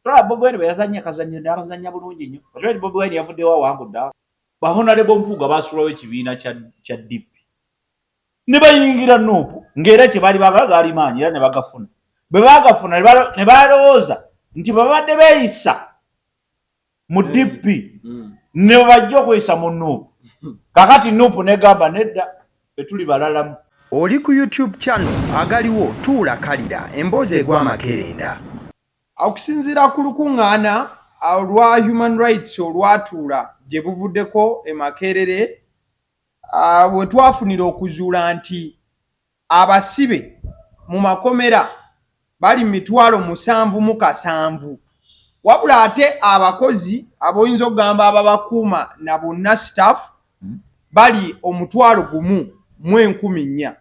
tola Bobi Wine bayazanya kazanya n'abazanya bulungi nnyo atwali Bobi Wine yavuddewo awangudde bahonalebo Mpuuga basulawo ekibiina kya DP ne bayingira Nuupu ng'era kye baali baagala gaali maanyi era ne bagafuna bwe baagafuna ne balowooza nti babadde beeyisa mu DP ne bajja okweyisa mu Nuupu kakati Nuupu negamba nedda ffe tuli balalamu. Oli ku YouTube channel agaliwo tuula kalira emboozi egwa Makerenda. Okusinziira ku lukuŋŋaana olwa Human Rights olwatuula gye buvuddeko e Makerere, bwe twafunira okuzuula nti abasibe mu makomera bali 7,700 wabula ate abakozi aboyinza okugamba ababakuuma na bonna staff bali 1,114.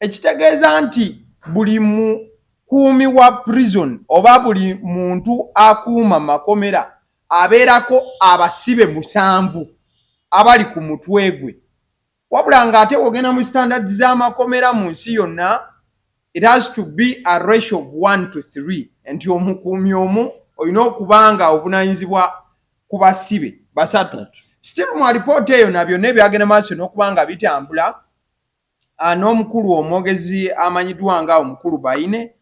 Ekitegeeza nti buli mukuumi wa prison oba buli muntu akuuma makomera abeerako abasibe 7 abali ku mutwe gwe. Wabula ng'ate ogenda mu standards z'amakomera mu nsi yonna, it has to be a ratio of 1:3 nti omukuumi omu olina okuba nga obunaanyizibwa ku basibe 3. Still mu alipoota eyo nabyo byagenda maaso n'okuba nga bitambula. N'omukulu omwogezi amanyiddwa nga omukulu Baine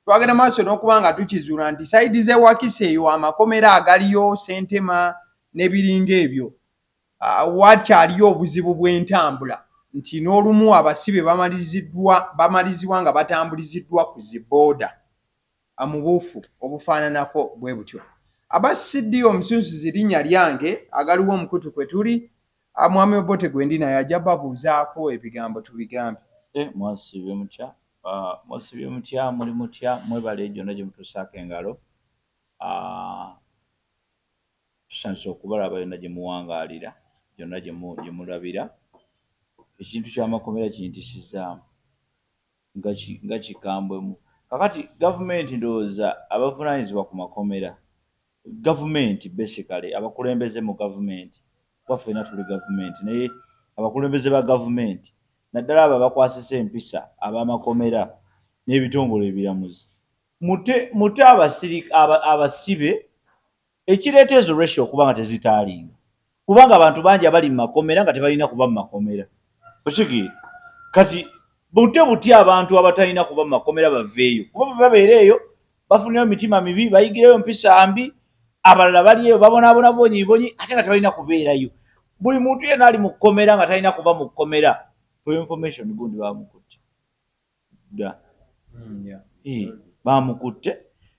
twagenda maaso n'okuba nga tukizuula nti sayidi z'Ewakisa eyo amakomera agaliyo Ssentema n'ebiringa ebyo wakyaliyo obuzibu bw'entambula nti n'olumu abasibe bamalizibwa nga batambuliziddwa ku zibooda mu buufu obufaananako bwe butyo. Abassiddi omusunsuzi linnya lyange agaliwo omukutu kwe tuli Mwami Obote Gwendi naye ajja babuuzaako ebigambo tubigambe. Mwasibye mutya muli mutya mwebale gyonna gye mutuusaako engalo. Tusanise okubalaba yonna gye muwangaalira gyonna gye mulabira. Ekintu ky'amakomera kintisizaamu nga kikambwemu. Kakati gavumenti ndowooza abavunaanyizibwa ku makomera gavumenti basically abakulembeze mu gavumenti wafena tuli gavumenti naye abakulembeze ba gavumenti naddala abo abakwasisa empisa ab'amakomera n'ebitongole ebiramuzi mute abasibe ekireeta ezo ratio okuba nga tezitaalinga kubanga abantu bangi abali mu makomera nga tebalina kuba mu makomera okitegere kati buti abantu abatalina kuba mu makomera baveeyo kuba babeera eyo bafuneyo mitima mibi bayigireyo mpisa mbi abalala bali eyo babonaabona bonyibonyi ate nga tebalina kubeerayo. Buli muntu yenna ali mu kkomera nga talina kuba mu kkomera for information gundi bamukutte bamukutte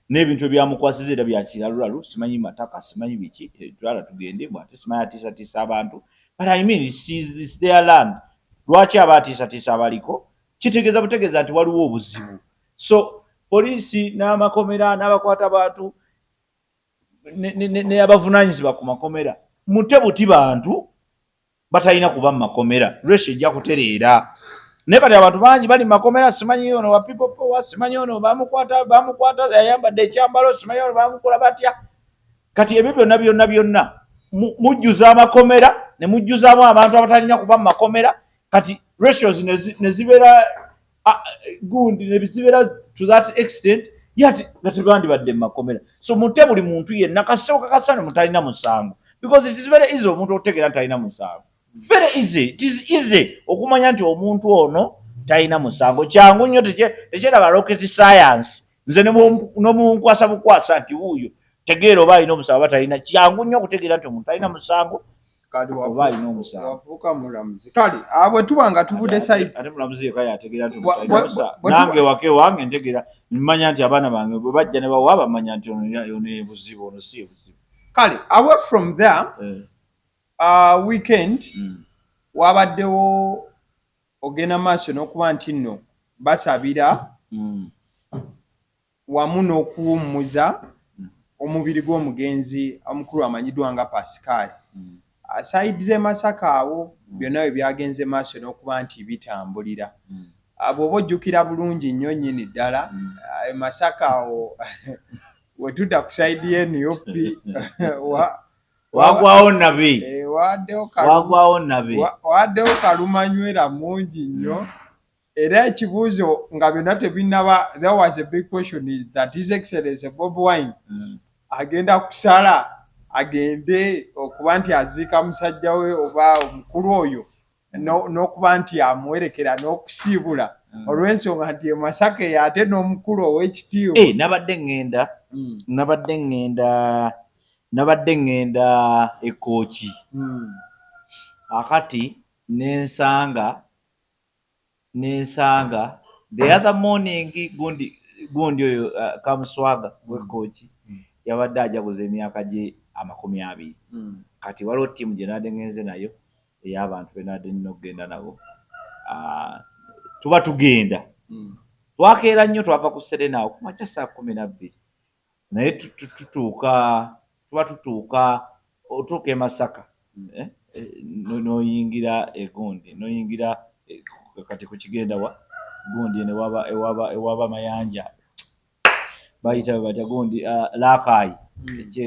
n'ebintu ebyamukwasiza era byakiralulalu simanyi mataka simanyi biki twala tugende bwate simanyi atiisatiisa abantu but I mean it's their land. Lwaki abaatiisatiisa abaliko kitegeeza butegeeza nti waliwo obuzibu. So poliisi n'amakomera n'abakwata abantu ne abavunaanyizibwa ku makomera mute buti bantu batalina kuba mu makomera reshe ejja kutereera. Naye kati abantu bangi bali mu makomera simanyi ono wa people power simanyi ono bamukwata yayambadde ekyambalo simanyi ono bamukola batya. Kati ebyo byonna mujjuza amakomera ne mujjuzaamu abantu abatalina kuba mu makomera kati ratios ne zibeera gundi ne zibeera to that extent yati natubandibadde mu makomera. So mute buli muntu yenna kassewo kakasano mutalina musango because it is very easy omuntu okutegeera nti talina musango. Very easy. It is easy okumanya nti omuntu ono talina musango. Kyangu nnyo tekyeraba rocket science nze n'omunkwasa bukwasa nti wuuyo tegeera oba alina omusango batalina. Kyangu nnyo okutegeera nti omuntu talina musango oba alina omusango. Wafuuka mulamuzi. Kale bwe tuba nga tubudde sayidi ate mulamuzi yekka yategeera nti nange wake wange ntegeera mmanya nti abaana bange bwe bajja ne bawa bamanya nti ono ebuzibu ono si ebuzibu. Kale away from there weekend wabaddewo ogenda maaso n'okuba nti nno basabira wamu n'okuwummuza omubiri gw'omugenzi omukulu amanyiddwa nga Pascal. Sayidi z'e Masaka awo byonna bwe byagenze maaso n'okuba nti bitambulira. Bw'oba ojjukira bulungi nnyo nnyini ddala Masaka awo we tudda ku sayidi y'NUP wagwawo nabe waddewo kalumanywera mungi nnyo era ekibuuzo nga byonna tebinnaba. There was a big question is that His Excellency Bobi Wine agenda kusala agende okuba nti aziika musajja we oba omukulu oyo n'okuba nti amuwerekera n'okusiibula olw'ensonga nti Masaka ate n'omukulu ow'ekitiibwa. Nabadde ngenda Ekkooki akati nensanga the other morning gundi oyo Kamuswaga w'Ekkooki yabadde ajaguza emyaka gye 20. Kati waliwo ttiimu gye nadde ngenze nayo ey'abantu be nadde nina okugenda nabo. Tuba tugenda twakeera nnyo, twava ku Serena awo kumakya saa 12 naye tutuuka otuuka e Masaka n'oyingira egundi n'oyingira kati ku kigenda wa gundi ewaba Mayanja bayita batya gundi Laakayi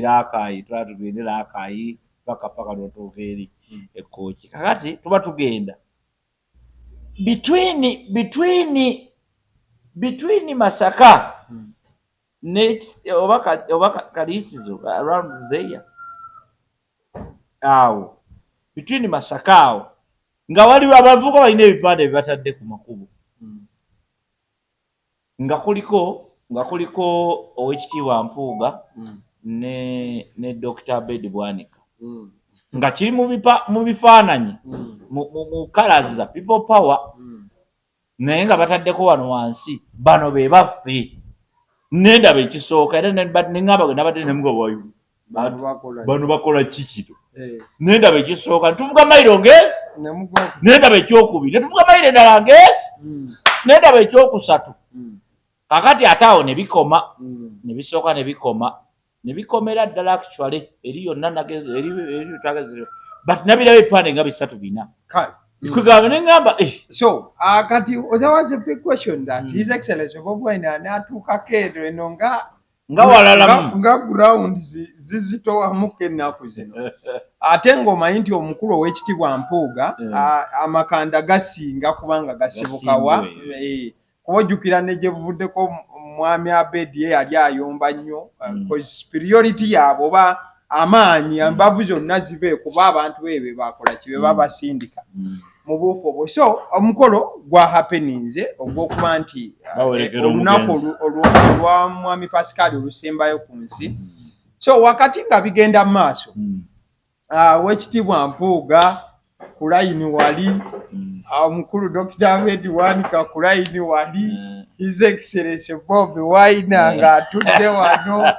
Laakayi twala tugende Laakayi paka n'otuuka eri Ekkooki. Kakati tuba tugenda between Masaka oba Kaliisizo around there awo between Masaka awo nga waliwo abavubuka balina ebipande batadde ku makubo nga kuliko Oweekitiibwa Mpuuga ne Dr. Abed Bwanika nga kiri mu bifaananyi mu colors za people power naye nga bataddeko wano wansi bano be baffe nendaba ekisooka era neŋŋamba nabadde nemugawayo bano bakola kikito nendaba ekisooka netuvuga mayiro ngezi nendaba ekyokubiri netuvuga mayiro endala ngezi nendaba ekyokusatu. Kakati ate awo ne bikoma ne bisooka ne bikomera ddala actually eri yonna nagezi eri twagezero but nabiraba ebipande nga 3-4 kwegamba neŋŋamba so kati there was a big question that His Excellency Bobi Wine anaatuukako eno nga ground zizitowamuko ennaku zino ate ng'omanyi nti omukulu ow'ekitiibwa Mpuuga amakanda gasinga kubanga gasibukawa kuba ojjukira ne gye buvuddeko Mwami Abedi ye yali ayomba nnyo superiority yaabwe oba amaanyi embavu zonna zibe kuba abantu bebe bakola kibe babasindika mu buufo obwo. So omukolo gwa happeninze ogw'okuba nti olunaku olwa Mwami Pascal olusembayo ku nsi. So wakati nga bigenda mu maaso Oweekitiibwa Mpuuga ku layini wali omukulu Dr. Abed Bwanika ku layini wali His Excellency Bobi Wine ng'atudde wano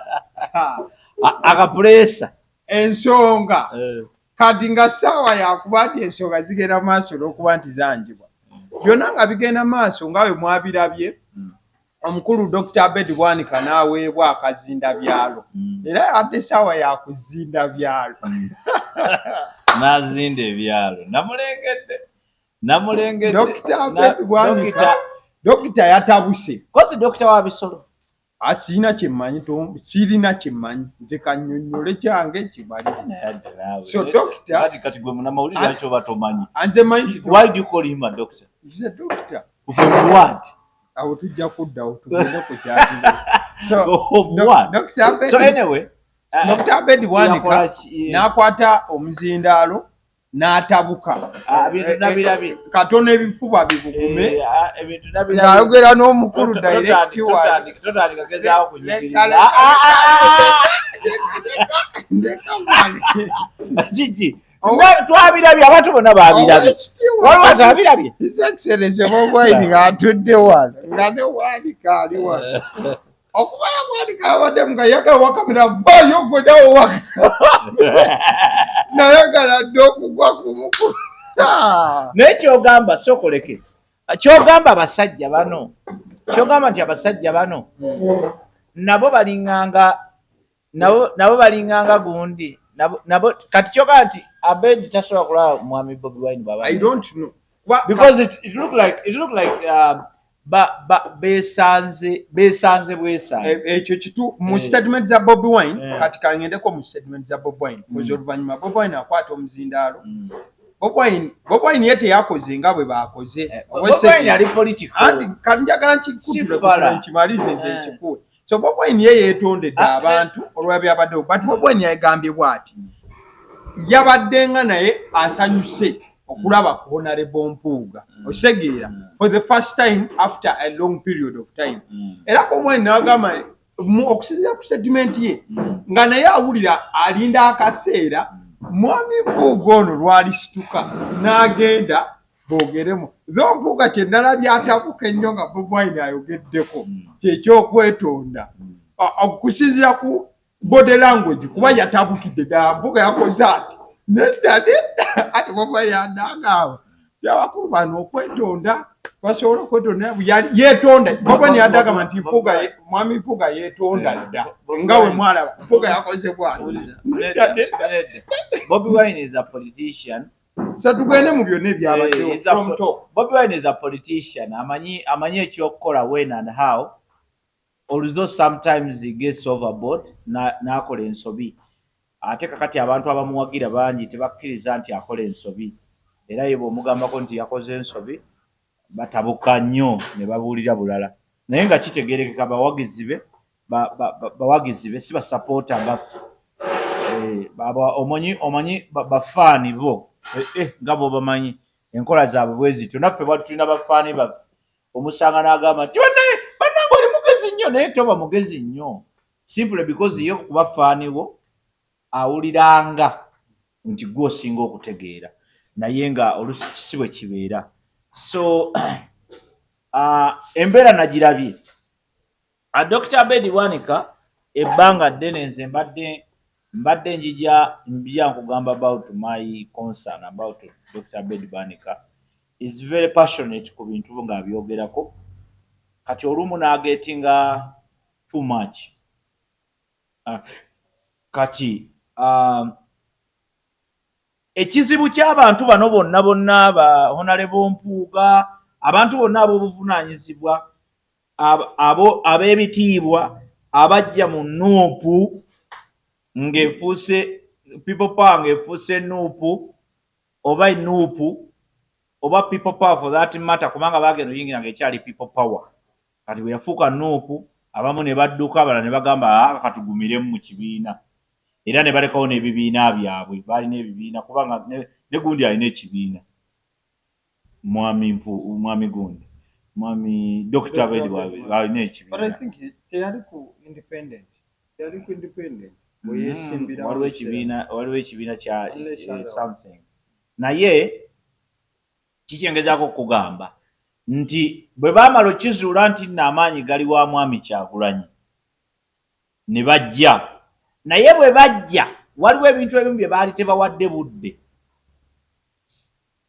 akapulesa ensonga kati nga ssaawa yakuba nti ensonga zigenda maaso olw'okuba nti zanjibwa byonna nga bigenda maaso nga bwe mwabirabye omukulu Dr. Abed Bwanika n'aweebwa akazindabyalo era ate ssaawa yakuzinda byalo n'azinda ebyalo namulengedde Dr. Abed Bwanika dokita yatabuse kozi dokita wa bisolo asina kyemmanyi sirina kyemmanyi nze kannyonnyole kyange kibali. So dokita kati gwe munamawulire akyo batomanyi anze manyi why do you call him a doctor? He's a doctor. For what? Awo tujja kuddawo tugende ku kyati. So anyway Dr. Abed Bwanika n'akwata omuzindaalo n'atabuka katono ebifuba bibugume ng'ayogera n'omukulu direct twabirabye abantu bonna babirabye waliwo tabirabye His Excellency Bobi Wine ng'atudde wano nga ne Bwanika ali wano okuba Bwanika yabadde nga yagala wakamera vaayo gwe nawe nayagala dde okugwa ku mukulu naye kyogamba sokoleke kyogamba abasajja bano kyogamba nti abasajja bano nabo balinganga gundi nabo kati kyogamba nti Abed tasobola kulaba Mwami Bobi Wine baba I don't know because it look like besanze ekyo kitu mu statement za Bobi Wine kati kangendeko mu statement za Bobi Wine kozi oluvannyuma Bobi Wine akwata omuzindaalo Bobi Wine yete yakoze nga bwe baakoze Bobi Wine ali political andi kanjagala nkikutule nkimalize nze ekikuwe so Bobi Wine ye yeetondedde abantu olw'ebyabaddewo but Bobi Wine yagambye bw'ati yabadde nga naye asanyuse okulaba ku Honorable Mpuuga osegeera for the first time after a long period of time era Bobi Wine n'agamba okusinziira ku statement ye nga naye awulira alinda akaseera mwami Mpuuga ono lwalisituka n'agenda boogeremu zo Mpuuga kye nalabye atabuka ennyo nga Bobi Wine ayogeddeko kyekyokwetonda okusinziira ku body language kuba yatabukidde ddala Mpuuga yakoze ati nedda ati Bobi Wine yanagamba byabakulu bano okwetonda basobola okwetonda yeetonda Bobi Wine yadagamba nti mwami Mpuuga yeetonda dda nga we mwalaba Mpuuga yakoze bwati Bobi Wine is a politician. So tugende mu byonna ebyabaddewo from top. Bobi Wine is a politician. Amanyi ekyokukola when and how. Although sometimes he gets overboard n'akola ensobi. Ate kakati abantu abamuwagira bangi tebakkiriza nti akola ensobi. Era ye bw'omugambako nti yakoze ensobi batabuka nnyo ne babuulira bulala. Naye nga kitegeerekeka bawagizi be si basapota baffe. Omanyi bafaani bo nga bo bamanyi enkola zaabwe bwe zityo naffe bwatu tulina bafaani baffe omusanga n'agamba nti bannange oli mugezi nnyo naye toba mugezi nnyo simply because ye ku bafaani bo awuliranga nti gwe osinga okutegeera naye nga olusi si bwe kibeera so embeera nagirabye Dr. Abedi Bwanika ebbanga ddene nze mbadde njija nkugamba about my concern about Dr. Abedi Bwanika is very passionate ku bintu nga byogerako kati olumu n'agetinga too much kati ekizibu ky'abantu bano bonna ba Honorable Mpuuga abantu bonna ab'obuvunaanyizibwa ab'ebitiibwa abajja mu nuupu ng'efuuse people power ng'efuuse nuupu oba nuupu oba people power for that matter kubanga bagenda oyingira ng'ekyali people power kati bwe yafuuka nuupu abamu ne badduka abalala ne bagamba katugumiremu mu kibiina era ne balekawo n'ebibiina byabwe baalina ebibiina kubanga ne gundi alina ekibiina mwami gundi mwami Dr. Abedi alina ekibiina. But I think teyali ku independent waliwo ekibiina kya something naye kikyengezaako okugamba nti bwe baamala okizuula nti n'amaanyi gali wa mwami Kyagulanyi ne bajja naye bwe bajja waliwo ebintu ebimu bye baali tebawadde budde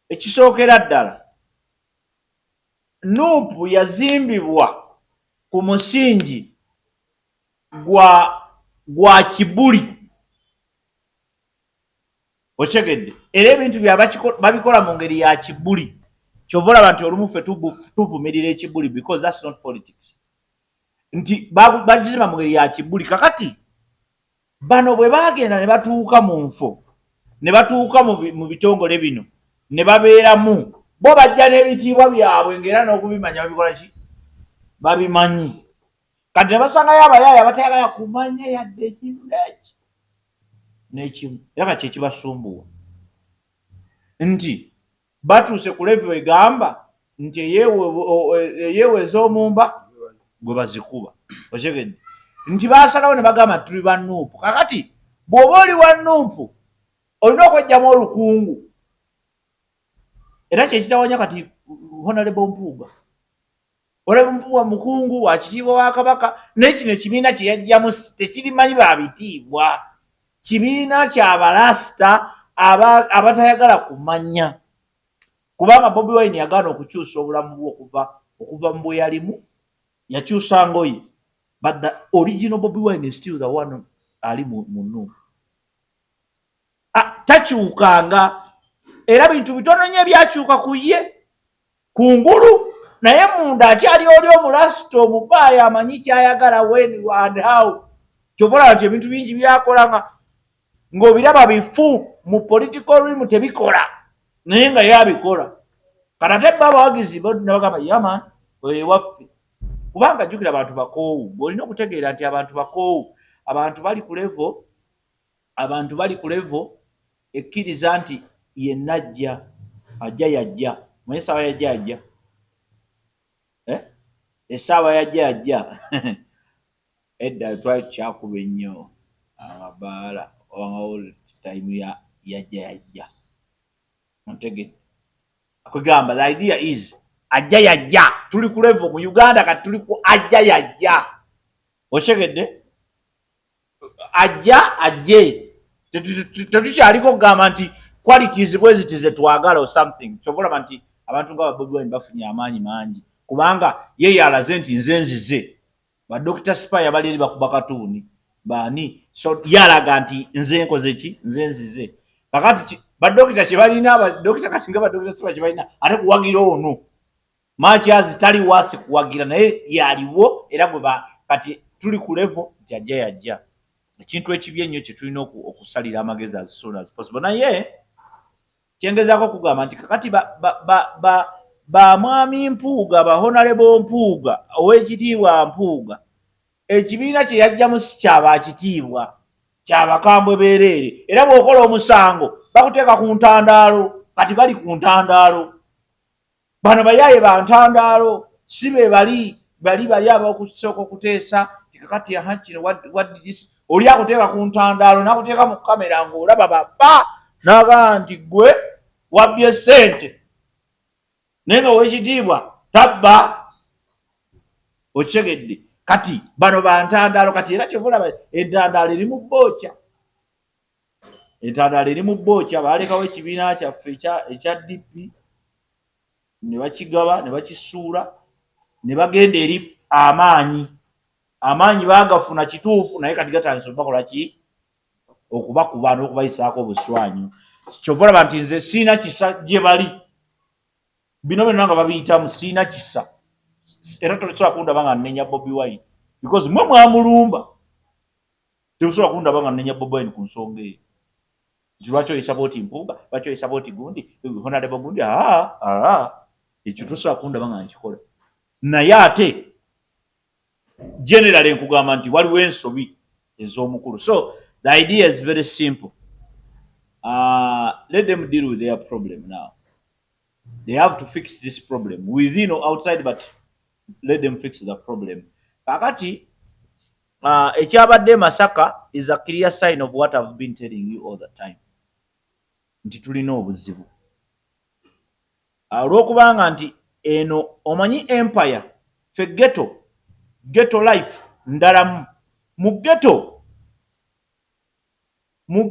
ekisookera ddala nuupu yazimbibwa ku musingi gwa kibuli okyegedde era ebintu babikola mu ngeri ya kibuli kyova olaba nti olumu ffe tuvumirira ekibuli because that's not politics nti bagizimba mu ngeri ya kibuli kakati bano bwe bagenda ne batuuka mu nfo ne batuuka mu bitongole bino ne babeeramu bo bajja n'ebitiibwa byabwe ng'era n'okubimanya babikola ki babimanyi kati ne basangayo abayaaya batayagala kumanya yadde ekintu n'ekimu era nga kyekibasumbuwa nti batuuse ku level egamba nti eyeeweza omumba gwe bazikuba okyegedde nti baasalawo ne bagamba tuli ba nuupu kakati bw'oba oli wa nuupu olina okwejjamu olukungu era kyekitawanya kati Honorable Mpuuga Mpuuga mukungu wa kitiibwa wa Kabaka naye kino ekibiina kye yajjamu tekirimanyi babitiibwa kibiina kya balasita abatayagala kumanya kubanga Bobi Wine yagaana okukyusa obulamu bwe okuva mu bwe yalimu yakyusa ngoye but the original Bobi Wine is still the one ali mu nuupu takyukanga era bintu bitono nnyo ebyakyuka ku ye kungulu naye munda akyali oli omulasita omubaayo amanyi kyayagala when and how kyovola nti ebintu bingi byakola ng'obiraba bifu mu political realm tebikola naye nga yabikola kati ate baba wagizi nabagamba yaman ewaffe kubanga jjukira abantu bakoowu, bw'olina okutegeera nti abantu bakoowu, abantu bali ku level ekkiriza nti yenna ajja yajja. Mwenye essaawa yajja essaawa yajja edda twali tukyakuba ennyo amabaala obangawo time yajja ontegedde akugamba. The idea is ajja yajja, tuli ku level mu Uganda kati tuli ku ajja yajja, otegedde ajje tetukyaliko kugamba nti qualities bwe ziti ze twagala or something. Kyobalaba nti abantu nga Bobi Wine bafunye amaanyi mangi kubanga ye yalaze nti nze nzize. Ba Dr. Spy abali eri bakuba katuuni bani, so yalaga nti nze nkoze ki, nze nzize. Kakati ba dokita kye balina, ba dokita kati nga ba Dr. Spy kye balina ate kuwagira ono Matyazi tali worth kuwagira, naye yaliwo era bwe kati tuli ku level nti ajja yajja. Ekintu ekibi ennyo kye tulina okusalira amagezi as soon as possible. Naye kyengezaako kugamba nti kakati ba mwami Mpuuga, ba Honorable Mpuuga, ow'ekitiibwa Mpuuga, ekibiina kye yajjamu si kyabakitiibwa, kyabakambwe beereere. Era bw'okola omusango bakuteeka ku ntandaalo, kati bali ku ntandaalo. Bano bayaaye ba ntandaalo, si be bali abakusooka okuteesa kakati kino oli akuteeka ku ntandaalo n'akuteeka mu kamera ng'olaba baba n'agamba nti gwe wabbye ssente naye nga ow'ekitiibwa tabba, okitegedde. Kati bano ba ntandaalo, kati era kyovulaba entandaalo eri mu bbookya, entandaalo eri mu bbookya. Baalekawo ekibiina kyaffe ekya DP ne bakigaba ne bakisuula ne bagenda eri amaanyi baagafuna kituufu, naye kati gatandise bakola ki, okubakuba n'okubayisaako obuswanyu. Kyovulaba nti nze siina kisa gye bali, bino byonna nga babiyitamu siina kisa. Era tosobola kundaba nga nnenya Bobi Wine because mwe mwamulumba. Temusobola kundaba nga nnenya Bobi Wine ku nsonga eyo. Lwaki oyisapooti Mpuuga, lwaki oyisapooti Gundi, Honorable Gundi? Ekyo tosobola kundaba nga nkikola. Naye ate generally nkugamba nti waliwo ensobi ez'omukulu. So the idea is very simple. Let them deal with their problem now. They have to fix this problem within or outside, but let them fix the problem. Kakati ekyabadde Masaka is a clear sign of what I've been telling you all the time. Nti tulina obuzibu. Olw'okubanga nti eno omanyi empire fe ghetto life ndalamu. Mu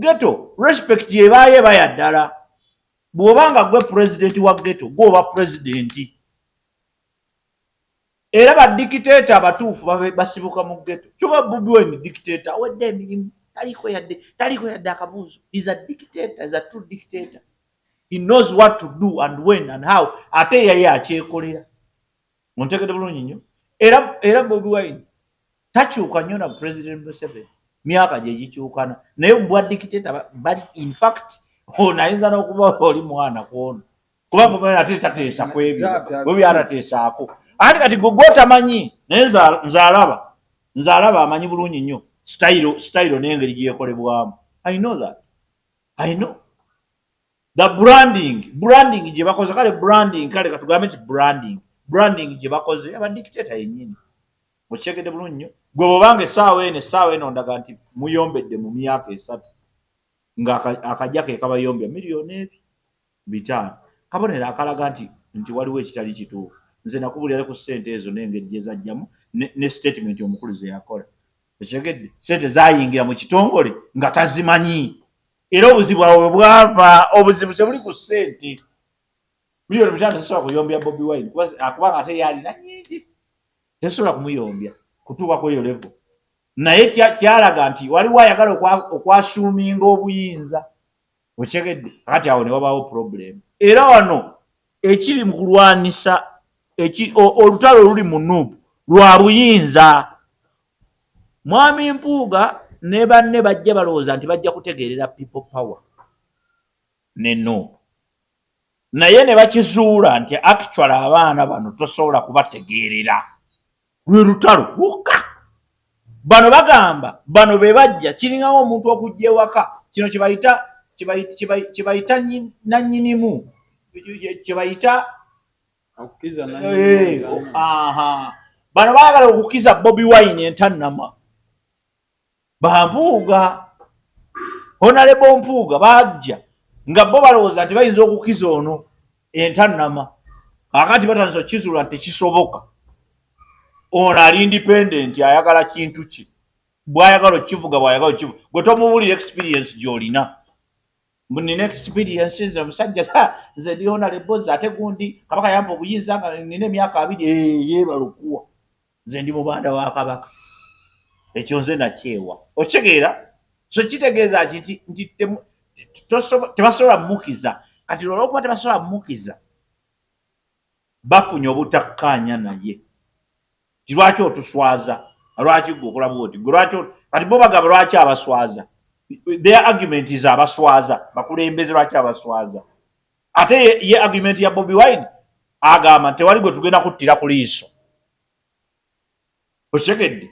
ghetto respect yebaaye baya ddala. Bw'obanga gwe president wa ghetto gwoba presidenti. Era ba dictator abatuufu basibuka mu ghetto. Kyova Bobi Wine dictator awedde emirimu taliko yadde akabuuzo. He's a dictator, he's a true dictator. He knows what to do and when and how. Ate yaye akyekolera. Muntegedde bulungi nnyo. Era Bobi Wine takyuka nnyo na President Museveni. Myaka gye gikyukana. Naye mu bwa dictator bali in fact onayinza n'okuba oli mwana kw'ono. Kuba Bobi Wine ate tateesa ku ebyo. Bobi atateesaako. Ate kati gwe otamanyi naye nze alaba amanyi bulungi nnyo style n'engeri gye yekolebwamu. I know that. I know. The branding gye bakoze, kale branding kale katugambe nti branding gye bakoze aba dictator yennyini. Okitegedde bulungi nnyo. Gwe bw'obanga essaawa eno ndaga nti muyombedde mu myaka 3 nga akajja ke kabayombya miliyoni 5. Kabonero akalaga nti waliwo ekitali kituufu. Nze nakubulira ku ssente ezo n'engeri gye zajjamu ne statement omukulu ze yakola. Okitegedde ssente zaayingira mu kitongole nga tazimanyi. Era obuzibu bwe bwava, obuzibu tebuli ku ssente. Miliyoni 5 tesobola kuyombya Bobi Wine kubanga ate yalina nnyingi. Tesobola kumuyombya kutuuka ku eyo level. Naye kyalaga nti waliwo ayagala okwasuuminga obuyinza. Okitegedde kati awo ne wabaawo problem. Era wano ekiri mu kulwanisa olutalo oluli mu Nuupu lwa buyinza. Mwami Mpuuga ne banne bajja balowooza nti bajja kutegeerera people power ne Nuupu. Naye ne bakizuula nti actually abaana bano tosobola kubategeerera. lwe lutalo lukka. Bano bagamba bano be bajja kiringawo omuntu okujja ewaka kino kibayita nannyinimu kibayita okukiza bano baagala okukiza Bobi Wine entannama. Bampuuga Honorable Mpuuga bajja nga bo balowooza nti bayinza okukiza ono entannama. Kakati batandise okukizula nti tekisoboka. Ono ali independent ayagala kintu ki bw'ayagala okivuga bw'ayagala okivuga gwe tomubuulira experience gy'olina. Nina experience nze omusajja nze ndi honorable ate gundi kabaka yampa obuyinza nga nina emyaka 2 yeebalukuwa nze ndi mubanda wa kabaka. Ekyo nze nakyewa okitegeera. So kitegeeza nti tebasobola mmukiza. Kati olw'okuba tebasobola mmukiza bafunye obutakkaanya naye. Lwaki otuswaza? Lwaki gwe okola bwoti? Kati bo bagamba lwaki abaswaza? Their argument is abaswaza. Bakulembeze lwaki abaswaza? Ate ye argument ya Bobi Wine agamba tewali gwe tugenda kuttira ku liiso. Okitegedde?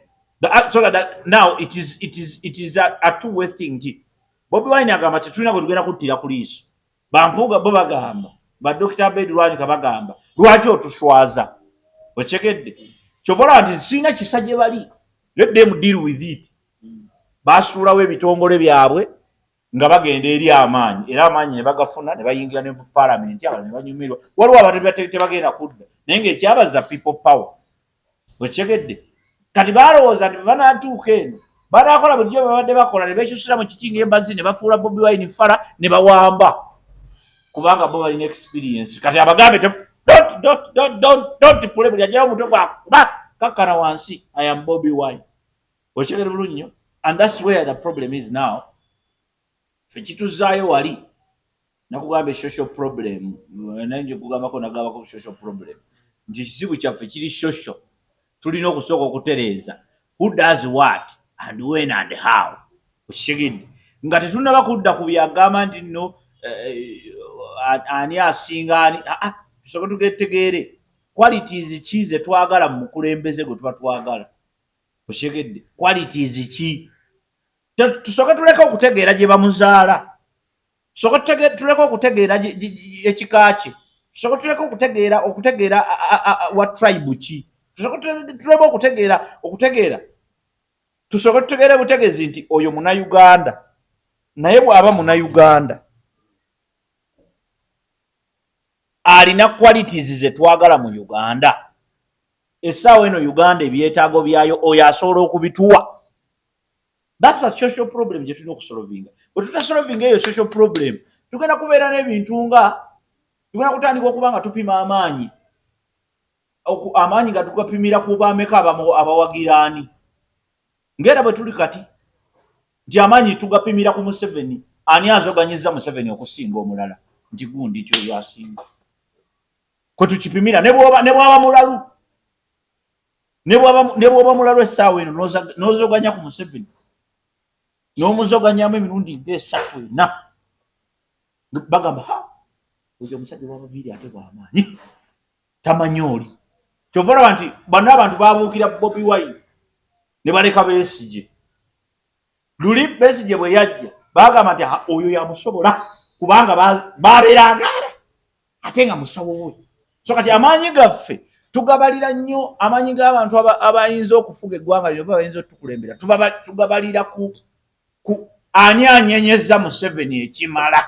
So that now it is a two-way thing. Bobi Wine agamba tetulina gwe tugenda kuttira ku liiso. Bampuuga bo bagamba, ba Dr. Abed Lwanika bagamba lwaki otuswaza? Okitegedde? Kyobola nti sina kisa gye bali. Let them deal with it. Basuulawo ebitongole byabwe nga bagenda eri amaanyi. Era amaanyi ne bagafuna ne bayingira ne mu parliament abo ne banyumirwa. Waliwo abantu tebagenda kudda. Naye ng'ekyabaza people power. Okitegedde? Kati balowooza nti banaatuuka eno banaakola bulijjo bwe babadde bakola ne beekyusira mu kiki ng'embazi ne bafuula Bobi Wine fala ne bawamba. Kubanga bo balina experience. Kati abagambe don't pull it. Kakana wansi. I am Bobi Wine. And that's where the problem is now. Fechituzayo wali. Nakugambe social problem. Nanjo kugamba ko nagaba ko social problem. Njisibu kyaffe kiri social. Tulina okusooka okutereeza. Who does what and when and how? Oshigidde. Nga tetunaba kudda ku byagamba nti no ani asinga ani tusooka tugetegeere qualities ki ze twagala mu mukulembeze gwe tuba twagala. Oshegedde qualities ki tusooka tuleka okutegeera gye bamuzaala. Tusooka tuleka okutegeera ekika kye. Tusooka tuleka okutegeera wa tribe ki. Tusooka tuleka okutegeera tusooka tutegeere butegeezi nti oyo Munnayuganda naye bw'aba Munnayuganda alina qualities ze twagala mu Uganda. Essaawa eno Uganda ebyetaago byayo oyo asobola okubituwa. That's a social problem gye tulina okusolvinga. Bwe tutasolvinga eyo social problem tugenda kubeera n'ebintu nga tugenda kutandika okuba nga tupima amaanyi. Amaanyi nga tugapimira ku baameka abawagiraani. Ngera bwe tuli kati nti amaanyi tugapimira ku Museveni. Ani azoganyiza Museveni okusinga omulala? Nti gundi kyo yasinga. Kwe tukipimira ne bw'aba mulalu. Ne bw'oba mulalu essaawa eno n'ozoganya ku Museveni. N'omuzoganyamu emirundi ng'esatu ena. Bagamba oyo omusajja w'abaviiri ate bw'amaanyi. Tamanyi oli. Kyova olaba nti bano abantu baabuukira Bobi Wine ne baleka Besigye. Luli Besigye bwe yajja bagamba nti oyo yamusobola kubanga baabeeranga ate nga musawo we. So kati amaanyi gaffe tugabalira nnyo amaanyi g'abantu abayinza okufuga eggwanga lyo bayinza otukulembera tugabalira ku ani anyenyeza Museveni ekimala.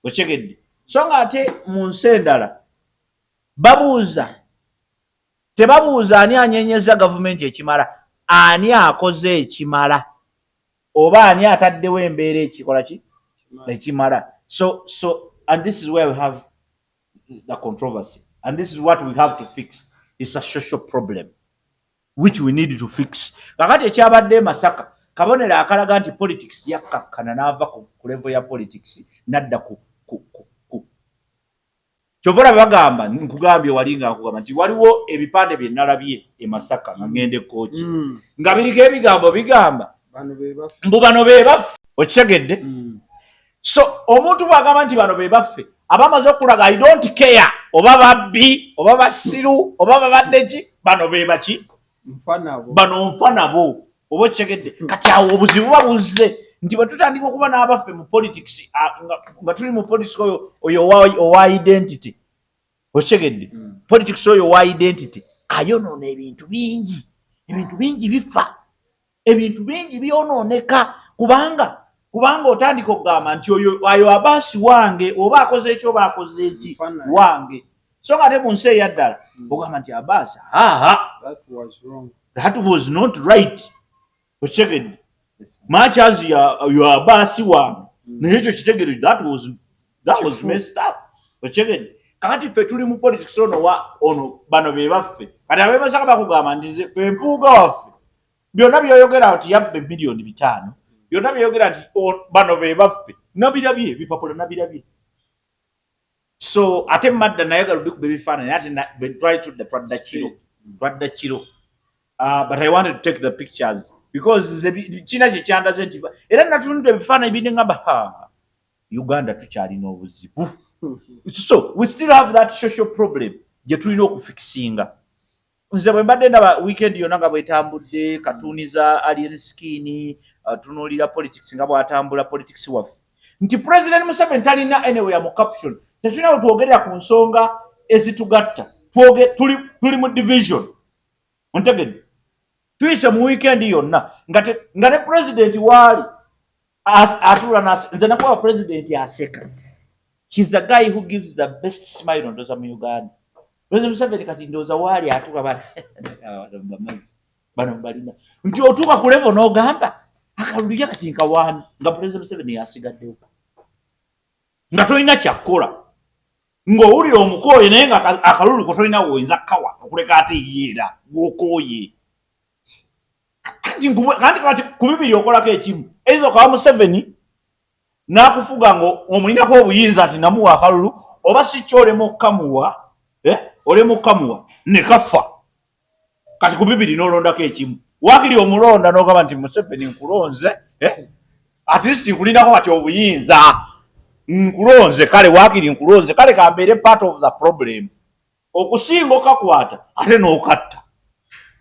Okitegedde? So nga ate mu nsi endala tebabuuza ani anyenyeza gavumenti ekimala, ani akoze ekimala oba ani ataddewo embeera ekikola ki ekimala. So and this is where we have the controversy, and this is what we have to fix. It's a social problem which we need to fix. Kakati ekyabadde Masaka kabonera akalaga nti politics yakkakkana n'ava ku level ya politics nadda ku Kyovora bagamba nkugambye walinga akugamba nti waliwo ebipande bye nalabye e Masaka nga ngende kochi nga biriko ebigambo bigamba bano be baffe. Okitegedde? So omuntu bwagamba nti bano be baffe abamaze okulaga I don't care oba babbi oba basiru oba babadde ki bano be baki bano nfa nabo oba okitegedde kati awo obuzibu babuze nti bwe tutandika okuba n'abaffe mu politics nga tuli mu politics oyo owa identity okitegedde politics oyo owa identity ayonoona ebintu bingi bifa ebintu bingi byonooneka kubanga otandika okugamba nti oyo Abaasi wange oba akoze ekyo oba akoze eki wange so nga ate mu nsi eyaddala ogamba nti Abaasi that was not right okitegedde much as you Abaasi wange naye ekyo kitegedde that was messed up okitegedde kakati ffe tuli mu politics ono bano be baffe kati abebasaka bakugamba nti ffe empuuga waffe byonna byoyogera nti yabba miliyoni 5 byonna byeyogera nti bano be baffe nabirabye ebipapula nabirabye so ate madda nayagala obikuba ebifaananyi ate twadda kiro but I wanted to take the pictures because kina kyekyandaze nti era natunudde ebifaananyi binengamba Uganda tukyalina obuzibu so we still have that social problem gye tulina okufikisinga nze bwe mbadde ndaba weekend yonna nga bwetambudde katuniza alien skin tunuulira politics nga bwatambula politics waffe nti President Museveni talina anywhere mu caption tetulina bwe twogerera ku nsonga ezitugatta tuli mu division ontegedde tuyise mu weekend yonna nga ne president waali atula nze nakuba president aseka. He's a guy who gives the best smile on those of Uganda. President Museveni kati ndoza wali atuka bana balina. Nti otuka ku level n'ogamba akalulira kati nka wani nga President Museveni yasigaddewo. Nga tolina kyakkola. Ng'owulira omukooye naye nga akalulu ko tolina woyinza kawa okuleka ate yeera gw'okooye. Kanti ku bibiri okolako ekimu. Ezo kawa Museveni n'akufuga ng'omulinako obuyinza ati namuwa akalulu oba si kyo olema okukamuwa olema okukamuwa ne kafa kati ku bibiri n'olondako ekimu wakiri omulonda n'ogamba nti Museveni nkulonze at least nkulinako kati obuyinza nkulonze kale wakiri nkulonze kale kambeere part of the problem okusinga okakwata ate n'okatta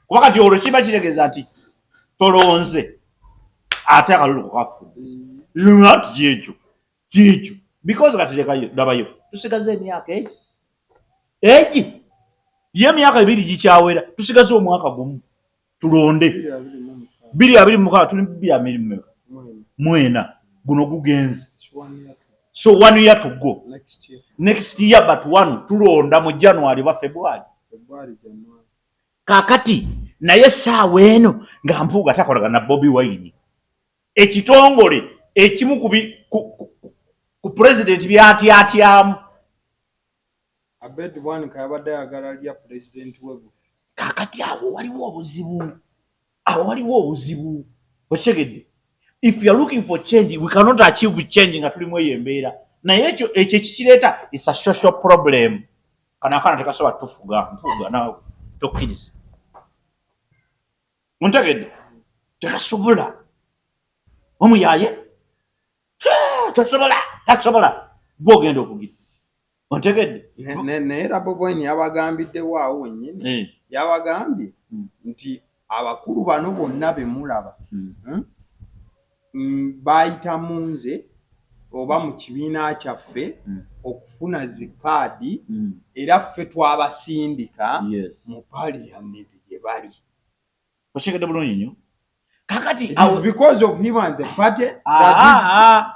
kuba kati olwo kiba kitegeeza nti tolonze ate akalulu kukafu not chicho because katilekayo dabayo tusigaze emyaka egi ye myaka 2 gikyawera tusigaze omwaka gumu tulonde 2026 tuli 2024 guno gugenze so 1 year to go next year but one tulonda mu January ba February kakati naye saawa eno nga Mpuuga takolaga na Bobi Wine ekitongole ekimu ku president byatyamu abed one kayabadde agala lya president webu kakati awo waliwo obuzibu okitegedde if you are looking for change we cannot achieve change nga tulimu eyembeera naye ekyo kikireeta is a social problem kana tekasobola tufuga Mpuuga nawe tokkiriza muntegedde tekasobola omuyaye tasobola gwogenda okugira ontegedde naye Bobi Wine yabagambiddewo awo wennyini yabagambye nti abakulu bano bonna bemulaba bayita munze oba mu kibiina kyaffe okufuna zikaadi era ffe twabasindika mu parliament gye bali okitegedde bulungi nnyo kakati it is because of him and the party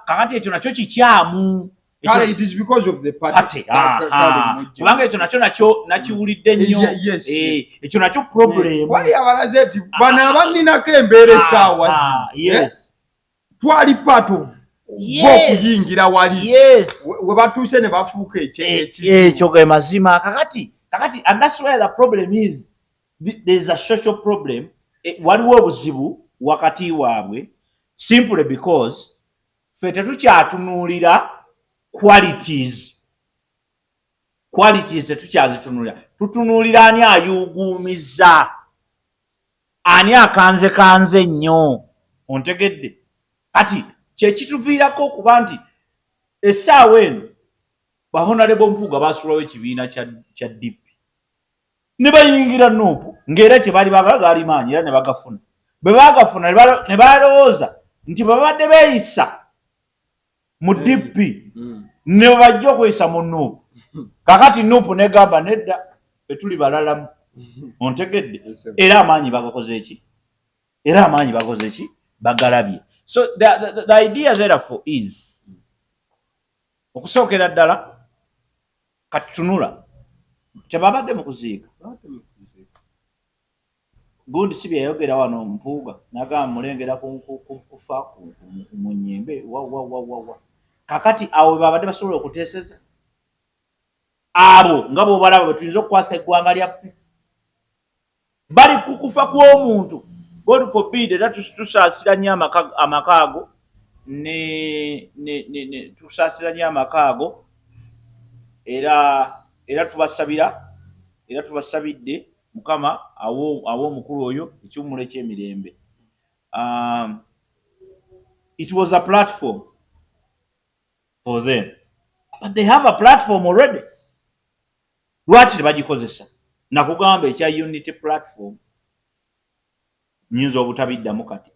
kakati ekyo nakyo kikyamu it is because of the party kubanga ekyo nakyo nakiwulidde nnyo ekyo nakyo problem wali abalaze eti bano abaninako embeera essaawa twali part of okuyingira wali we batuuse ne bafuuka ekyo ge mazima kakati and that's where the problem is there's a social problem waliwo obuzibu wakati waabwe simply because ffe tetukyatunuulira qualities tetukyazitunulira tutunuulira ani ayuuguumiza ani akanze nnyo ontegedde kati kyekituviirako okuba nti essaawa eno Honorable Mpuuga baasulawo ekibiina kya DP ne bayingira Nuupu ng'era kye baali baagala gaali maanyi era ne bagafuna. Bwe baagafuna ne balowooza nti babadde beeyisa mu DP ne bajja okweyisa mu Nuupu. Kakati Nuupu negamba nedda ffe tuli balalamu. Ontegedde? Era amaanyi bagakoze ki? Bagalabye. So the idea therefore is okusookera ddala katutunula kyebabadde mu kuziika. Gundi si bye yayogera wano Mpuuga n'agamba mulengera kufa mu nnyimbe wa. Kakati awo babadde basobola okuteeseza abo nga bw'obalaba bwe tuyinza okukwasa eggwanga lyaffe bali kukufa kw'omuntu. God forbid era tusaasira nnyo amaka ago ne tusaasira nnyo amaka ago era tubasabidde Mukama awo omukulu oyo ekiwummulo eky'emirembe. It was a platform for them, but they have a platform already. Lwaki tebagikozesa? Nakugamba ekya Unity platform nyinza obutabiddamu kati.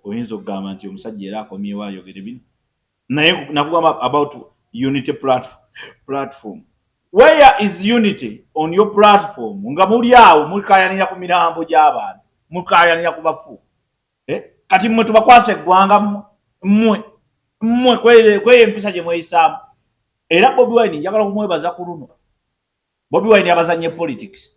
Oyinza okugamba nti omusajja era akomyewo ayogere bino. Naye nakugamba about Unity platform. Where is unity on your platform? Nga muli awo mukayanira ku mirambo gy'abantu, mukayanira ku bafu. Kati mmwe tubakwasa eggwanga mmwe kweye empisa gye mweyisaamu. Era Bobi Wine njagala kumwebaza ku luno. Bobi Wine abazanye politics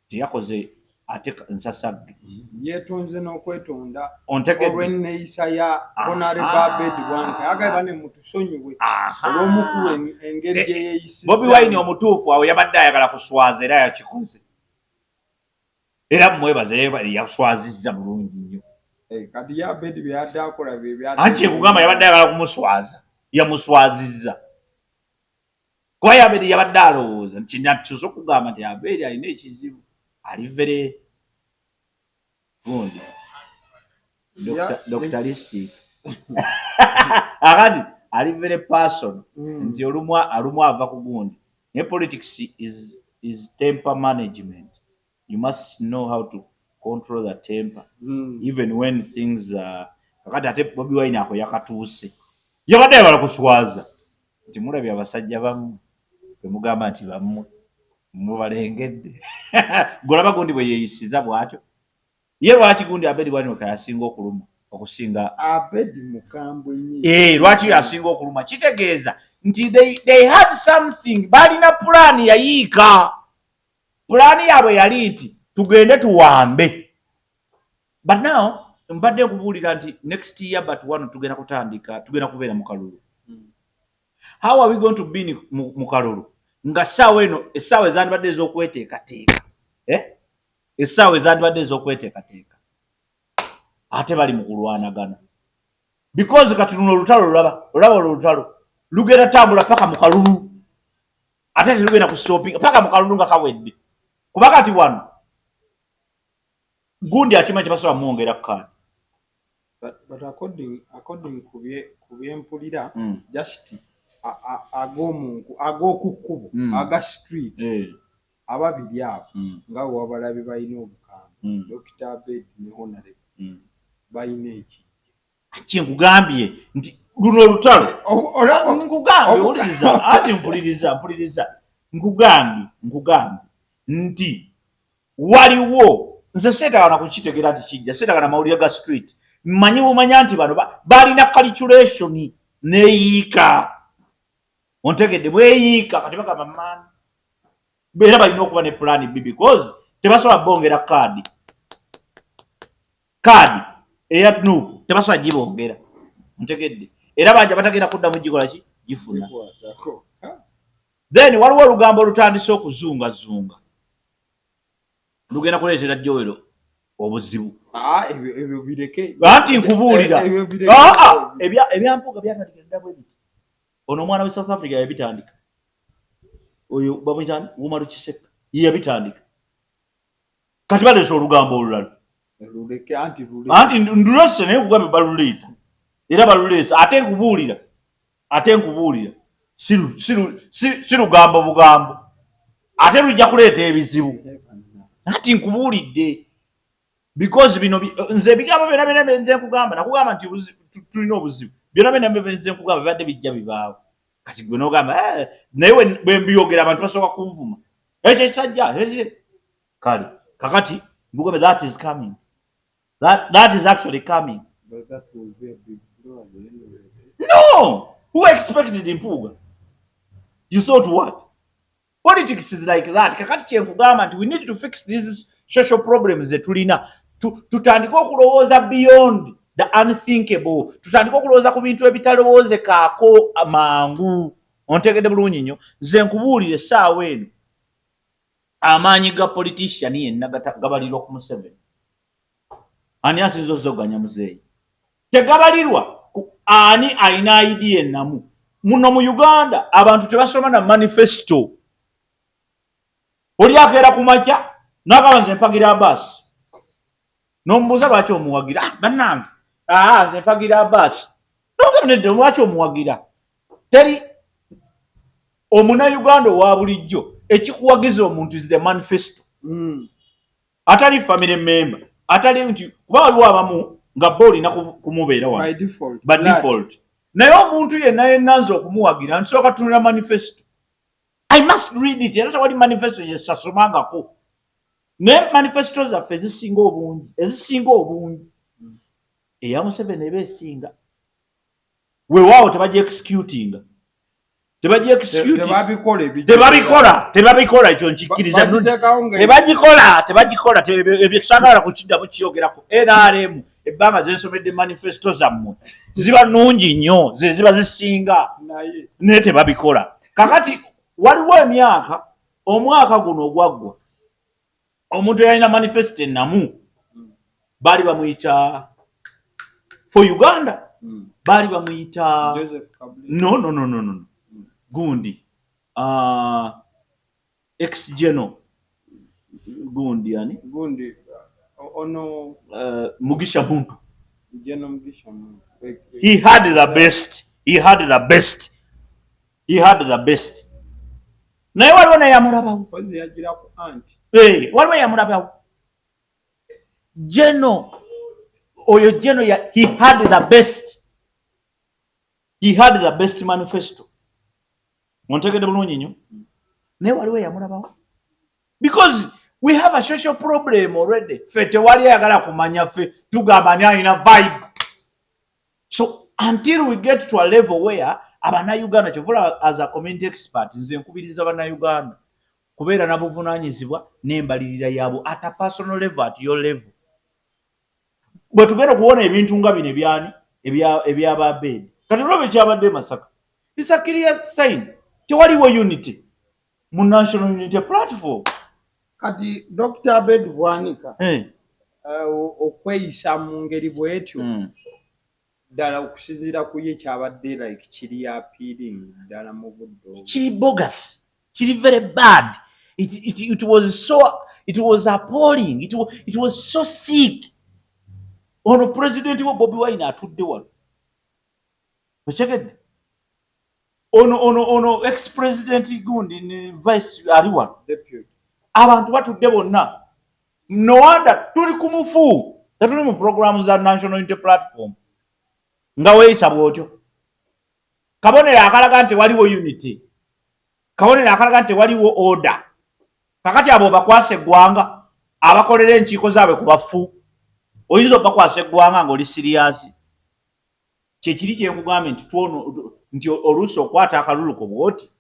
teyakoze ate nsasagge. Yeetonze n'okwetonda Ontegedde? olw'enneeyisa ya Honorable Abedi Bwanika yagamba ne mutusonyiwe olw'omukulu engeri gye yeeyisizza. Bobi Wine omutuufu awo yabadde ayagala kuswaza era yakikoze. Era mwebaze yaswazizza bulungi nnyo. Kati ya Abedi bye yadde akola bye byadde. Anti ekugamba yabadde ayagala kumuswaza, yamuswazizza. Kuba Abedi yabadde alowooza nti natusobola okugamba nti Abedi alina ekizibu. Alivere gundi doctoristic akati alivere person nti olumu ava ku gundi. Ne politics is temper management. You must know how to control the temper even when things kakati ate Bobi Wine ako yakatuuse yabadde ayagala kuswaza nti mulabye abasajja bammwe temugamba nti bammwe mubalengedde. Golaba gundi bwe yeeyisiza bw'atyo. Ye lwaki gundi Abedi Bwanika kayasinga okuluma okusinga Abedi mukambwe nnyo. Lwaki yasinga okuluma? Kitegeeza nti they had something. Balina pulaani yayiika. Pulaani yaabwe yali nti tugende tuwambe. But now mbadde nkubuulira nti next year but one tugenda kubeera mu kalulu. How are we going to be mu kalulu? Nga ssaawa eno essaawa ezandibadde ez'okweteekateeka. Essaawa ezandibadde ez'okweteekateeka. Ate bali mu kulwanagana. Because kati luno olutalo olaba olutalo lugenda tambula paka mu kalulu. Ate telugenda kustoppinga paka mu kalulu nga kawedde. Kuba kati wano gundi akimanyi tebasobola mwongera kkaadi. But according ku byempulira just ag'oku kkubo aga street ababiri abo nga wabalabe balina obukambwe Dr. Abedi ne Honorable balina ekijja. Kye nkugambye nti luno olutalo nkugambye owuliriza ati mpuliriza nkugambye nti waliwo nze seetagana kukitegeera nti kijja seetagana mawulire ga street mmanyi bumanya nti bano balina calculation neeyiika. Ontegedde bweyiika kati bagamba maani era balina okuba ne plan B because tebasobola bongera kaadi eya Nuupu tebasobola gibongera. Ontegedde era banja batagenda kuddamu gikola ki gifuna. Then waliwo olugambo olutandise okuzungazunga lugenda kuleetera Joel obuzibu. Ebyo bireke. Anti nkubuulira ebyampuuga byatandikira bwe biti. Ono omwana we South Africa yabitandika. Oyo bamuyita Wuma Lukisekka ye yabitandika. Kati baleese olugambo olulala. Anti ndulese naye nkugambye baluleeta. Era baluleesa ate nkubuulira si lugambo bugambo. Ate lujja kuleeta ebizibu. ati nkubuulidde because bino nze ebigambo byonna nze nkugamba nakugamba nti tulina obuzibu byonna nze nkugamba bibadde bijja bibaawo kati gwe n'ogamba naye bwe mbiyogera abantu basooka kunvuma ekyo ekisajja kale kakati mbugambe that is coming that is actually coming. But that will be a big blow at the end of the day. No! Who expected Mpuga? You thought what? Politics is like that. Kakati kyenkugamba nti we need to fix these social problems zetulina. Tutandika okulowooza beyond the unthinkable. Tutandika okulowooza ku bintu ebitalowoozekaako mangu. Ontegedde bulungi nnyo. Nze nkubuulire essaawa eno amaanyi ga politician yenna gabalirwa ku Museveni. Ani asinza ozzoganya muzeeyi? Tegabalirwa ani alina idea ennamu. Muno mu Uganda abantu tebasoma na manifesto. Oli akeera ku makya n'agamba nze mpagira basi. N'omubuuza lwaki omuwagira? Bannange nze mpagira basi. N'ogambye lwaki omuwagira? Teri Omunayuganda owa bulijjo ekikuwagiza omuntu is the manifesto. Atali family member. Atali nti kuba waliwo abamu nga olina kumubeera wano by default. Naye omuntu yenna nze okumuwagira nsooka tunula manifesto. I must read it. Era tewali manifesto yesasomangako. Naye manifesto zaffe ezisinga obungi eya Museveni eba esinga. Weewaawo tebagi executinga. Tebabikola ekyo nkikkiriza. Tebagikola ebisagala kukiddamu kiyogerako. NRM ebbanga zensomedde manifesto zammwe ziba nnungi nnyo ziba zisinga naye tebabikola. Kakati waliwo emyaka omwaka guno ogwaggwa omuntu yalina manifesto ennamu baali bamuyita for Uganda baali bamuyita no gundi ex-general gundi yani ono Mugisha Muntu. General Mugisha Muntu. He had the best. Naye waliwo naye yamulabawo. Pozi yagira ku anti. Waliwo yamulabawo. Oyo General he had the best manifesto. Montegede bulungi nnyo. Naye waliwo yamulabawo. Because we have a social problem already. Ffe tewali ayagala kumanya ffe tugamba ani alina vibe. So until we get to a level where Abannayuganda kyovula as a community expert nze nkubiriza Abannayuganda kubeera na buvunaanyizibwa n'embalirira yaabwe at a personal level, at your level. Bwe tugenda kuwona ebintu nga bino ebyani ebyababedi kati olwo ekyabadde Masaka. It's a clear sign tewaliwo unity mu National Unity Platform. Kati Dr. Abed Bwanika okweyisa mu ngeri bwetyo ddala okusinziira ku ye kyabadde like kiri appealing ddala mu budde kiri bogus, kiri very bad. It was appalling. It was so sick. Ono president wa Bobi Wine atudde wano. Okyegedde? Ono ex-president gundi ne vice ali wano. deputy. Abantu batudde bonna. No wonder tuli ku mufu. Tuli mu programs za National Unity Platform. Nga weeyisa bw'otyo. Kabonero akalaga nti waliwo unity. Kabonero akalaga nti waliwo order. Kakati abo bakwasa eggwanga abakolera enkiiko zaabwe ku bafu. Oyinza obakwasa eggwanga ng'oli serious. Kyekiri kyenkugambye nti oluusi okwata akaluluko bw'oti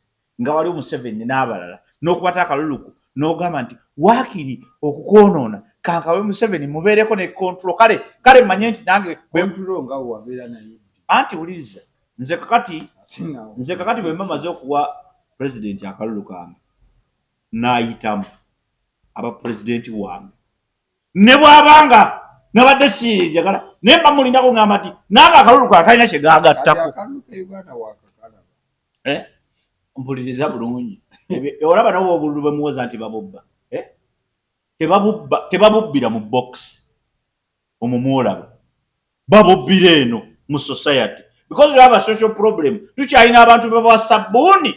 nga waliwo Museveni n'abalala n'okwata akaluluko n'ogamba nti waakiri okukwonoona kankawe Museveni mubeereko ne control. Kale mmanye nti nange Control nga wabeera naye. Anti wuliriza nze kakati bwe mbamaze okuwa president akalulu kange n'ayitamu aba president wange ne bw'abanga nabadde siyinjagala naye mba mulinako ngamba nti nange akalulu kange kalina kye gaagattako. Mpuliriza bulungi. Olaba nawo obululu bwe muwoza nti babubba. Tebabubbira mu box omwo mwolaba. Babubbira eno mu society. Because we have a social problem. Tukyalina abantu be bawa sabbuuni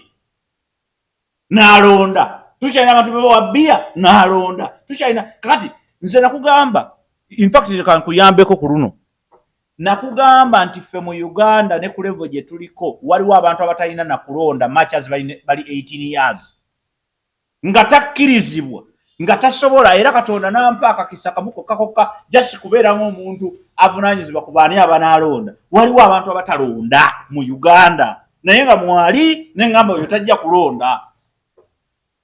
n'alonda tukyalina abantu bebawa bbiya n'alonda, tukyalina kakati nze nakugamba, infact kankuyambeko ku luno, nakugamba nti ffe mu Uganda ne ku level gye tuliko waliwo abantu abatalina na kulonda much as bali 18 years nga takkirizibwa nga tasobola, era Katonda nampa akakisa kamu kokka just kubeera ng'omuntu avunaanyizibwa ku baani abanaalonda. Waliwo abantu abatalonda mu Uganda naye nga mwali ne ngamba oyo tajja kulonda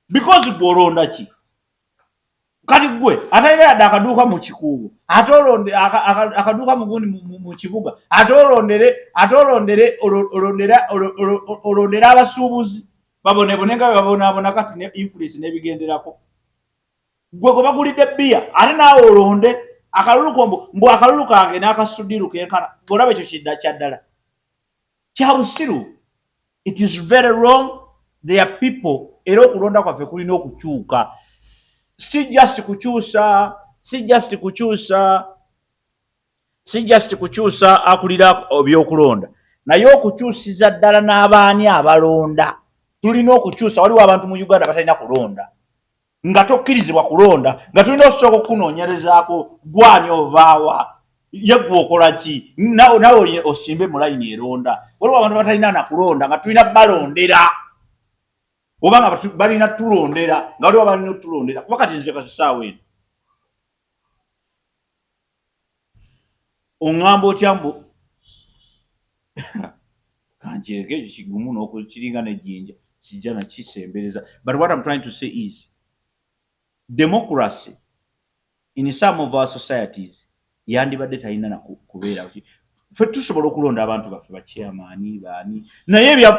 because gw'olonda ki? Kati gwe atalina yadde akaduuka mu kikuubo ate olonde akaduuka mugundi mu kibuga ate olondere abasuubuzi babonebone nga babonaabona kati ne influence n'ebigenderako. Gwe gwe bagulidde bbiya ate naawe olonde akalulu mbu akalulu kange n'akasudiru kenkana, olaba ekyo kyaddala kya busiru. It is very wrong. There are people, era okulonda kwaffe kulina okukyuka, si just kukyusa akulira ebyokulonda naye okukyusiza ddala n'abaani abalonda. Tulina okukyusa. Waliwo abantu mu Uganda batalina kulonda, nga tokkirizibwa kulonda, nga tulina okusooka okukunoonyerezaako gwani ovaawa, ye gwe okola ki, nawe osimbe mu layini eronda. Waliwo abantu batalina na kulonda nga tulina balondera oba nga balina tulondera nga waliwo balina tulondera. Kuba kati nze kasisaawo eno oŋŋamba otya mbu kankireke ekyo kigumu n'okukiringa n'ejjinja kijja nakisembereza. But what I'm trying to say is democracy in some of our societies yandibadde talina na kubeera ffe tusobola okulonda abantu baffe bachairman baani, naye ebya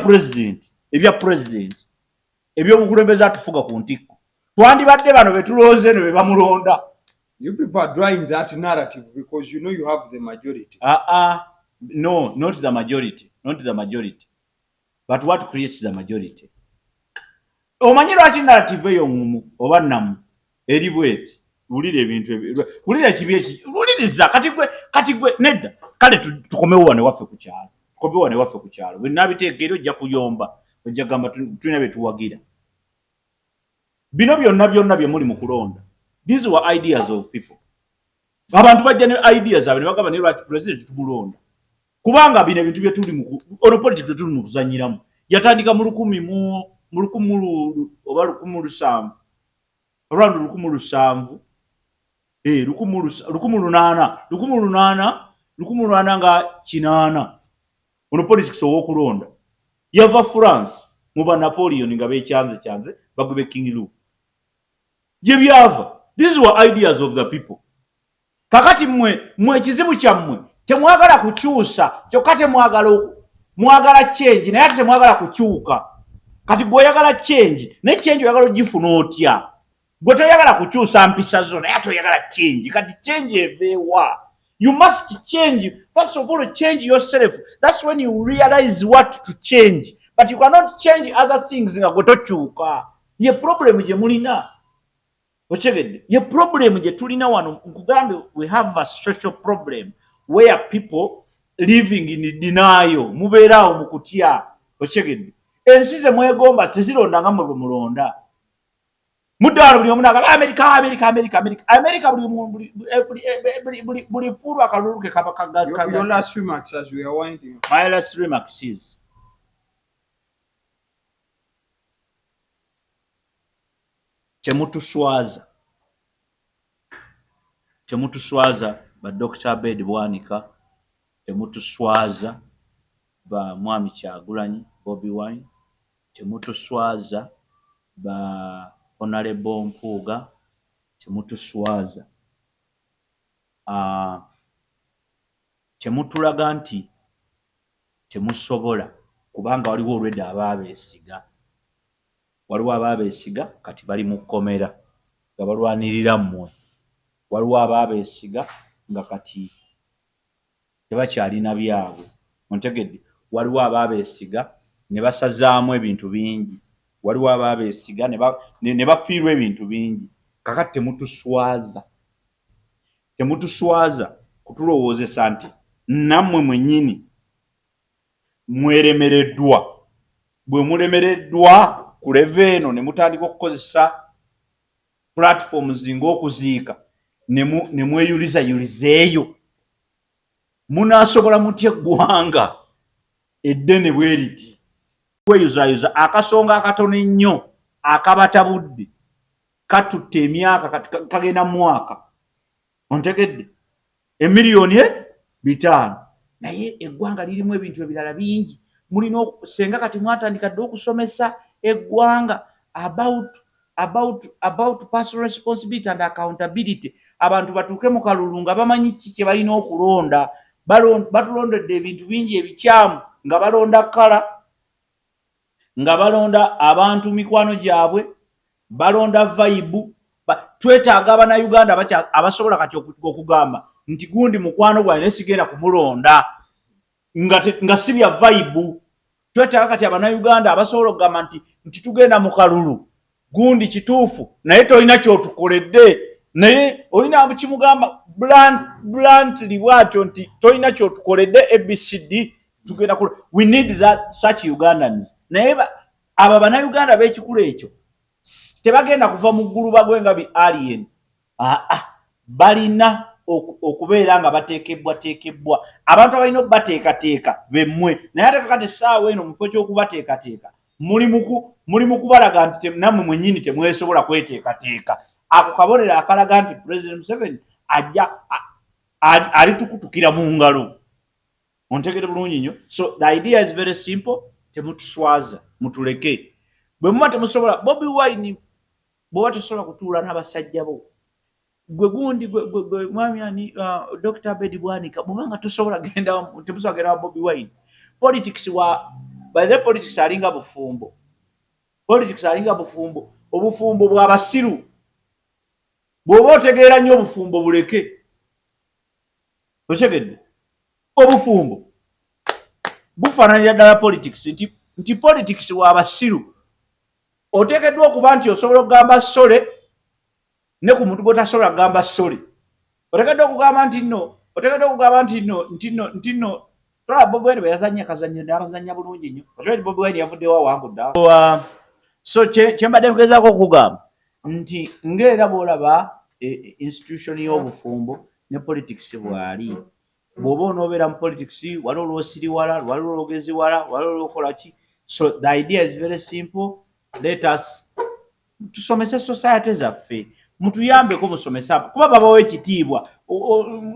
president ebyobukulembeze atufuga ku ntikko twandibadde bano betulooze no be bamulonda. You people are drawing that narrative because you know you have the majority. No, not the majority. But what creates the majority? Omanyi lwaki narrative eyo ngumu oba namu eri bweti? Wulira ebintu ebyo, wulira kibi eki, wuliriza kati gwe nedda. Kale tukomewo wane waffe ku kyalo. Bwe nabiteeka eri ojja kuyomba, ojja gamba tulina bye tuwagira. Bino byonna bye muli mu kulonda. These were ideas of people. Abantu bajja ne ideas abe ne bagamba ne lwaki president tumulonda. Kubanga bino ebintu bye tuli mu ono politics tuli mu kuzanyiramu. Yatandika mu 17 around 1800 nga kinana ono politics ow'okulonda yava France mu ba Napoleon nga beekyanze bagube King Louis gye byava. These were ideas of the people. Kakati mwe ekizibu kyammwe temwagala kukyusa, kyokka temwagala change naye ate temwagala kukyuka. Kati gw'oyagala change naye change oyagala ogifuna otya? Gwe toyagala kukyusa mpisa zo naye ate oyagala change. Kati change eveewa? You must change. First of all, change yourself. That's when you realize what to change. But you cannot change other things nga gwe tokyuka. Ye problem gye mulina. Ochegedde, ye problem gye tulina wano nkugambe, we have a social problem where people living in denial, mubeeraawo mu kutya. Ochegedde, ensi ze mwegomba tezironda nga mwe mulonda. Mudde wano buli omu n'agamba America buli fulu akalulu ke kaba kagaga. Your last remarks as we are winding up. My last remarks is temutuswaza ba Dr. Abed Bwanika, temutuswaza ba Mwami Kyagulanyi Bobi Wine, temutuswaza ba Honorable Mpuuga, temutuswaza temutulaga nti temusobola, kubanga waliwo already abaabeesiga. Waliwo abaabeesiga kati bali mu kkomera nga balwanirira mmwe. Waliwo abaabeesiga nga kati tebakyalina byabwe. Ontegedde, waliwo abaabeesiga ne basazaamu ebintu bingi. Waliwo abaabeesiga ne bafiirwa ebintu bingi. Kakati temutuswaza kutulowoozesa nti nammwe mwennyini mweremereddwa. Bwe mulemereddwa ku leveno ne mutandika okukozesa platforms ng'okuziika ne mweyulizaeyo munaasobola mutya eggwanga eddene bwe riti kweyuzayuza akasonga akatono ennyo akabatabudde katutte emyaka kagenda mu mwaka ontegedde emiliyoni 5 naye eggwanga lirimu ebintu ebirala bingi mulina senga kati mwatandika dde okusomesa eggwanga about personal responsibility and accountability abantu batuuke mu kalulu nga bamanyi ki kye balina okulonda batulondedde ebintu bingi ebikyamu nga balonda kala nga balonda abantu mikwano gyabwe balonda vibe twetaaga abannayuganda abasobola kati okugamba nti gundi mukwano gwange nesigenda kumulonda nga si bya vibe. Twetaaga kati abannayuganda abasobola okugamba nti tugenda mu kalulu gundi kituufu naye tolina kyotukoledde naye olina kimugamba bluntly bwatyo nti tolina kyotukoledde ABCD tugenda we need such Ugandans. Naye abo bannayuganda b'ekikulu ekyo tebagenda kuva mu ggulu bagwe nga bi alien. Balina okubeera nga bateekebwa abantu abalina okubateekateeka bemmwe naye ate kakati essaawa eno mu kifo ky'okubateekateeka muli mu kubalaga nti nammwe mwennyini temwesobola kweteekateeka. Ako kabonero akalaga nti President Museveni ajja alitukutukira mu ngalo. Ontegere bulungi nnyo. So the idea is very simple. Temutuswaza mutuleke bwe muba temusobola Bobi Wine bw'oba tosobola kutuula n'abasajja bo gwe gundi gwe mwami ani Dr. Abedi Bwanika bw'obanga tosobola temusobola genda wa Bobi Wine. Politics alinga bufumbo. Obufumbo bw'abasiru bw'oba otegeera nnyo obufumbo buleke. Otegedde obufumbo bufaananira ddala politics nti politics w'abasiru oteekeddwa okuba nti osobola okugamba sole ne ku muntu gw'otasobola kugamba sole. Oteekeddwa okugamba nti nno tola Bobi Wine bwe yazannya akazannyo n'abazannya bulungi nnyo. Otegeera Bobi Wine yavuddewo awangudde. So kye mbadde ngezaako okugamba nti ng'era bw'olaba institution y'obufumbo ne politics bw'ali bw'oba onoobeera mu politics waliwo olw'osiriwala waliwo olw'ogeziwala waliwo olw'okola ki. So the idea is very simple. Let us tusomese society zaffe mutuyambeko musomesa kuba babawo ekitiibwa.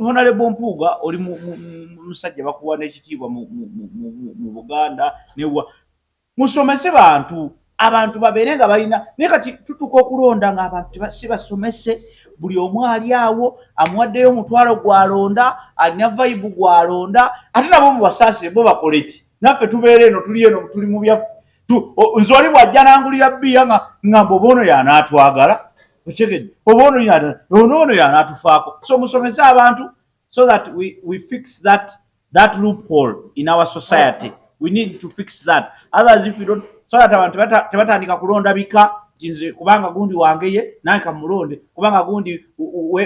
Honorable Mpuuga oli musajja bakuwa n'ekitiibwa mu Buganda newa musomese abantu babeere nga balina naye kati tutuuka okulonda nga abantu si basomese. Buli omu ali awo amuwaddeyo omutwalo gwalonda alina vibe gwalonda ate nabo mubasaasire bo bakole ki naffe tubeere eno tuli mu byaffe. Nze oli bw'ajja n'angulira bbiya ngamba oba ono y'anaatwagala otegedde oba ono y'anaatufaako. So musomese abantu so that we fix that loophole in our society. We need to fix that. Otherwise if we don't, so that abantu tebatandika kulonda bika nze kubanga gundi wangeye nange kamulonde kubanga gundi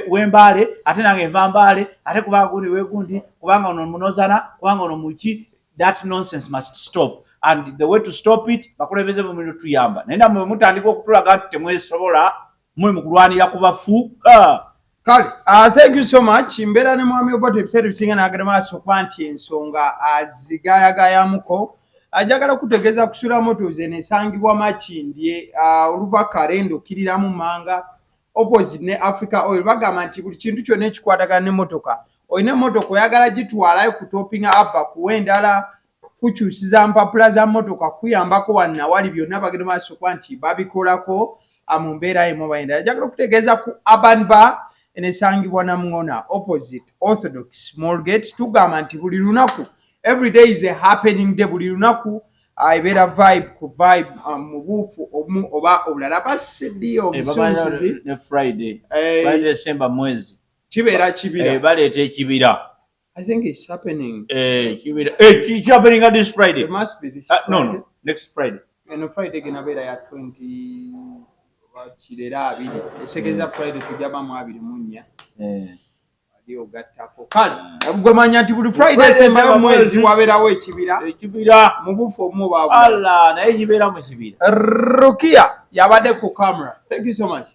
wembaale ate nange nva mbaale ate kubanga gundi wegundi kubanga ono munozana kubanga ono muki. That nonsense must stop, and the way to stop it bakulembeze mu bintu tuyamba naye namwe mutandika okutulaga nti temwesobola mwe mu kulwanira ku bafu. Kale, thank you so much. Mbeera ne mwami Obote ebiseera bisinga n'agenda maaso okuba nti ensonga azigayagayamuko ajagala kutegeeza kusula moto ze nesangibwa Makindye oluva Kalenda okkiriramu Manga opposite ne Africa Oil. Bagamba nti buli kintu kyonna ekikwatagana n'emmotoka olina emmotoka oyagala gitwalayo ku toppinga abba kuwa endala kukyusiza mpapula za mmotoka kuyambako wanna wali byonna bagenda maaso okuba nti babikolako mu mbeera emu bayendala. Ajagala okutegeeza ku Urban Bar enesangibwa Namuŋona opposite Orthodox Smallgate. Tugamba nti buli lunaku every day is a happening day. Buli lunaku ebeera vibe ku vibe mu buufu obumu oba obulala basidi omusunzizi ne Friday December mwezi kibeera kibira baleeta ekibira. I think it's happening kibira it's happening on this Friday. It must be this no next Friday. And Friday gonna beera ya 20 kirera 2 esegeeza Friday tujaba mu 24 wadde ogattako kale gwe manya nti buli Friday sembayo mwezi wabeerawo ekibira mu bufo mu baabwe naye kibeera mu kibira. Rukia yabadde ku camera. Thank you so much.